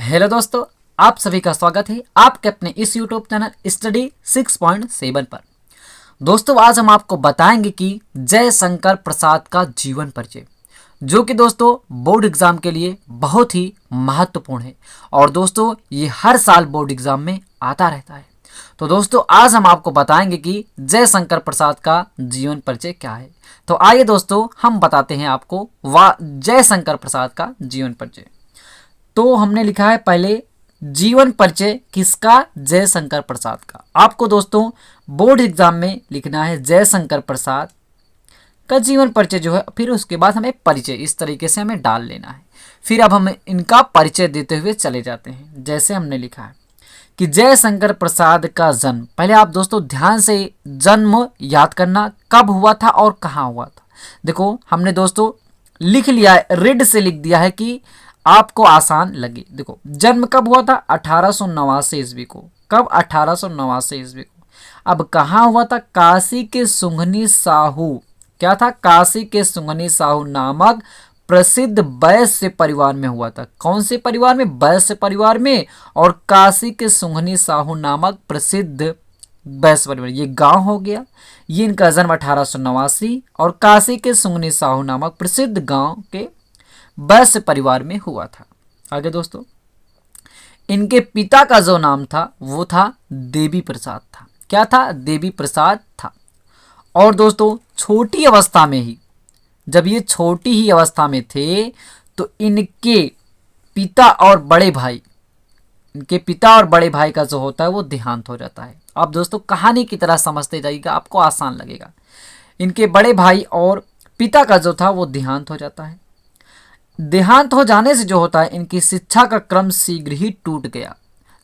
Hello दोस्तों, आप सभी का स्वागत है आपके अपने इस यूट्यूब चैनल स्टडी 6.7 पर। दोस्तों, आज हम आपको बताएंगे कि जयशंकर प्रसाद का जीवन परिचय, जो कि दोस्तों बोर्ड एग्जाम के लिए बहुत ही महत्वपूर्ण है। और दोस्तों, ये हर साल बोर्ड एग्जाम में आता रहता है। तो दोस्तों, आज हम आपको बताएंगे कि जयशंकर प्रसाद का जीवन परिचय क्या है। तो आइए दोस्तों, हम बताते हैं आपको जयशंकर प्रसाद का जीवन परिचय। तो हमने लिखा है पहले जीवन परिचय किसका? जयशंकर प्रसाद का। आपको दोस्तों बोर्ड एग्जाम में लिखना है जयशंकर प्रसाद का जीवन परिचय जो है, फिर उसके बाद हमें परिचय इस तरीके से हमें डाल लेना है। फिर अब हम इनका परिचय देते हुए चले जाते हैं। जैसे हमने लिखा है कि जयशंकर प्रसाद का जन्म, पहले आप दोस्तों ध्यान से जन्म याद करना, कब हुआ था और कहाँ हुआ था। देखो हमने दोस्तों लिख लिया है, रेड से लिख दिया है कि आपको आसान लगे। देखो जन्म कब हुआ था? 1889 ईस्वी को। कब? 1889 ईस्वी को। अब कहाँ हुआ था? काशी के सुंघनी साहू, क्या था? काशी के सुंघनी साहू नामक प्रसिद्ध वैश्य परिवार में हुआ था। कौन से परिवार में? वैश्य परिवार में। और काशी के सुंघनी साहू नामक प्रसिद्ध वैश्य परिवार, ये गांव हो गया। ये इनका जन्म 1889 और काशी के सुंघनी साहू नामक प्रसिद्ध गांव के वैश्य परिवार में हुआ था। आगे दोस्तों, इनके पिता का जो नाम था वो था देवी प्रसाद था। क्या था? देवी प्रसाद था। और दोस्तों छोटी अवस्था में ही, जब ये छोटी ही अवस्था में थे तो इनके पिता और बड़े भाई, इनके पिता और बड़े भाई का जो होता है वो देहांत हो जाता है। आप दोस्तों कहानी की तरह समझते जाइएगा, आपको आसान लगेगा। इनके बड़े भाई और पिता का जो था वो देहांत हो जाता है। देहांत हो जाने से जो होता है, इनकी शिक्षा का क्रम शीघ्र ही टूट गया।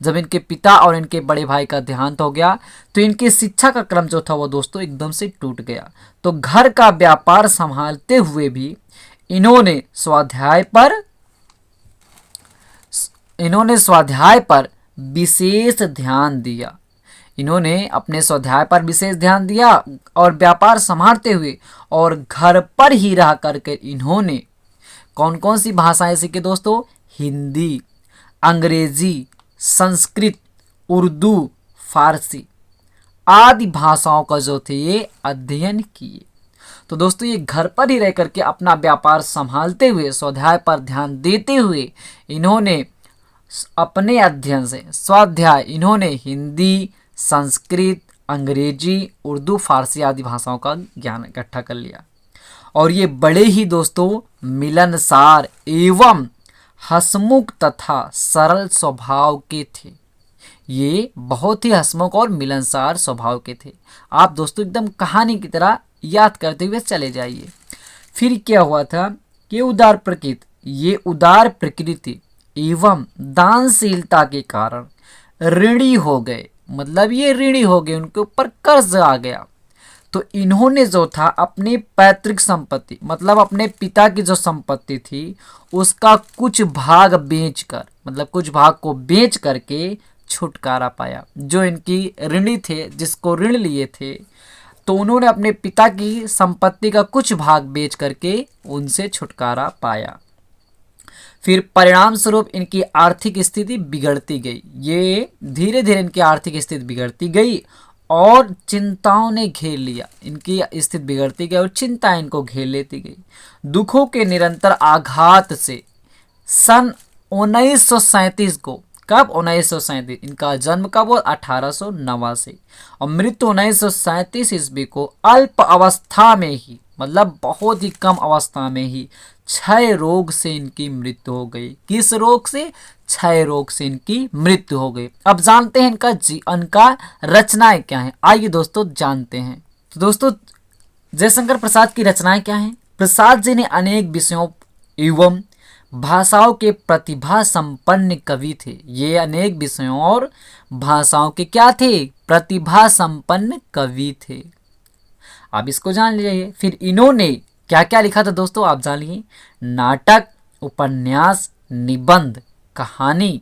जब इनके पिता और इनके बड़े भाई का देहांत हो गया तो इनकी शिक्षा का क्रम जो था वो दोस्तों एकदम से टूट गया। तो घर का व्यापार संभालते हुए भी इन्होंने स्वाध्याय पर विशेष ध्यान दिया। इन्होंने अपने स्वाध्याय पर विशेष ध्यान दिया और व्यापार संभालते हुए और घर पर ही रह करके इन्होंने कौन कौन सी भाषाएं सीखी दोस्तों? हिंदी, अंग्रेजी, संस्कृत, उर्दू, फारसी आदि भाषाओं का जो थे ये अध्ययन किए। तो दोस्तों ये घर पर ही रह करके अपना व्यापार संभालते हुए, स्वाध्याय पर ध्यान देते हुए इन्होंने अपने अध्ययन से स्वाध्याय, इन्होंने हिंदी, संस्कृत, अंग्रेजी, उर्दू, फारसी आदि भाषाओं का ज्ञान इकट्ठा कर लिया। और ये बड़े ही दोस्तों मिलनसार एवं हंसमुख तथा सरल स्वभाव के थे। ये बहुत ही हंसमुख और मिलनसार स्वभाव के थे। आप दोस्तों एकदम कहानी की तरह याद करते हुए चले जाइए। फिर क्या हुआ था कि ये उदार प्रकृति एवं दानशीलता के कारण ऋणी हो गए। मतलब ये ऋणी हो गए, उनके ऊपर कर्ज आ गया। तो इन्होंने जो था अपनी पैतृक संपत्ति, मतलब अपने पिता की जो संपत्ति थी उसका कुछ भाग बेचकर, मतलब कुछ भाग को बेच करके छुटकारा पाया। जो इनकी ऋणी थे, जिसको ऋण लिए थे, तो उन्होंने अपने पिता की संपत्ति का कुछ भाग बेच करके उनसे छुटकारा पाया। फिर परिणाम स्वरूप इनकी आर्थिक स्थिति बिगड़ती गई। ये धीरे धीरे इनकी आर्थिक स्थिति बिगड़ती गई और चिंताओं ने घेर लिया। इनकी स्थिति बिगड़ती गई और चिंता इनको घेर लेती गई। दुखों के निरंतर आघात से सन 1937 को, कब? 1937, इनका जन्म कब हुआ? 1889 और मृत्यु 1937 ईस्वी को अल्प अवस्था में ही, मतलब बहुत ही कम अवस्था में ही क्षय रोग से इनकी मृत्यु हो गई। किस रोग से? क्षय रोग से इनकी मृत्यु हो गई। अब जानते हैं इनका रचनाएं क्या हैं। आइए दोस्तों जानते हैं। तो दोस्तों जयशंकर प्रसाद की रचनाएं क्या हैं? प्रसाद जी ने अनेक विषयों एवं भाषाओं के प्रतिभा संपन्न कवि थे। ये अनेक विषयों और भाषाओं के क्या थे? प्रतिभा संपन्न कवि थे। आप इसको जान लीजिए। फिर इन्होंने क्या क्या लिखा था दोस्तों, आप जान लीजिए। नाटक, उपन्यास, निबंध, कहानी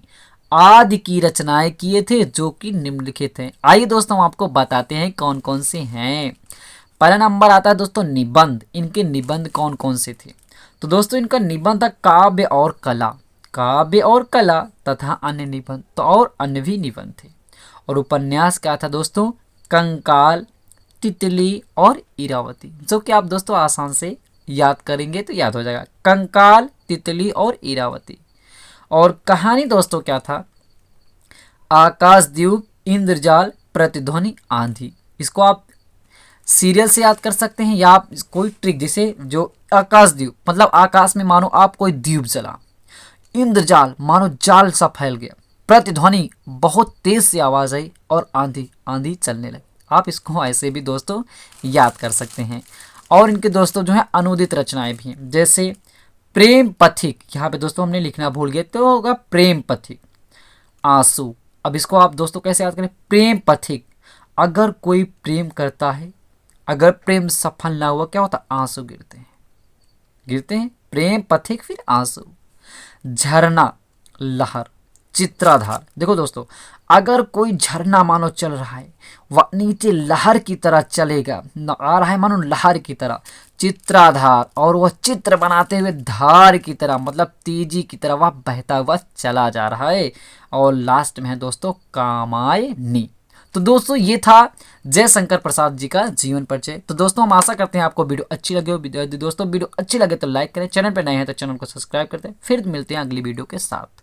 आदि की रचनाएं किए थे, जो कि निम्नलिखित हैं। आइए दोस्तों हम आपको बताते हैं कौन कौन से हैं। पहला नंबर आता है दोस्तों निबंध। इनके निबंध कौन कौन से थे? तो दोस्तों इनका निबंध था काव्य और कला। काव्य और कला तथा अन्य निबंध, तो और अन्य भी निबंध थे। और उपन्यास क्या था दोस्तों? कंकाल, तितली और इरावती, जो कि आप दोस्तों आसान से याद करेंगे तो याद हो जाएगा, कंकाल, तितली और इरावती। और कहानी दोस्तों क्या था? आकाशदीप, इंद्रजाल, प्रतिध्वनि, आंधी। इसको आप सीरियल से याद कर सकते हैं या आप कोई ट्रिक, जैसे जो आकाशदीप मतलब आकाश में मानो आप कोई द्वीप जला, इंद्रजाल मानो जाल सा फैल गया, प्रतिध्वनि बहुत तेज से आवाज आई, और आंधी, आंधी चलने लगी। आप इसको ऐसे भी दोस्तों याद कर सकते हैं। और इनके दोस्तों जो है अनुदित रचनाएं भी हैं, जैसे प्रेम पथिक, यहाँ पे दोस्तों हमने लिखना भूल गए तो होगा प्रेम पथिक, आंसू। अब इसको आप दोस्तों कैसे याद करें? प्रेम पथिक, अगर कोई प्रेम करता है, अगर प्रेम सफल ना हुआ क्या होता? आंसू गिरते हैं, गिरते हैं। प्रेम पथिक फिर आंसू। झरना, लहर, चित्राधार। देखो दोस्तों, अगर कोई झरना मानो चल रहा है, वह नीचे लहर की तरह चलेगा, आ रहा है मानो लहर की तरह, चित्राधार। और वह चित्र बनाते हुए धार की तरह मतलब तेजी की तरह वह बहता हुआ चला जा रहा है। और लास्ट में है दोस्तों कामायनी। तो दोस्तों ये था जयशंकर प्रसाद जी का जीवन परिचय। तो दोस्तों हम आशा करते हैं आपको वीडियो अच्छी लगे हो। दोस्तों वीडियो अच्छी लगे तो लाइक करें, चैनल पर नए हैं तो चैनल को सब्सक्राइब करते हैं। फिर मिलते हैं अगली वीडियो के साथ।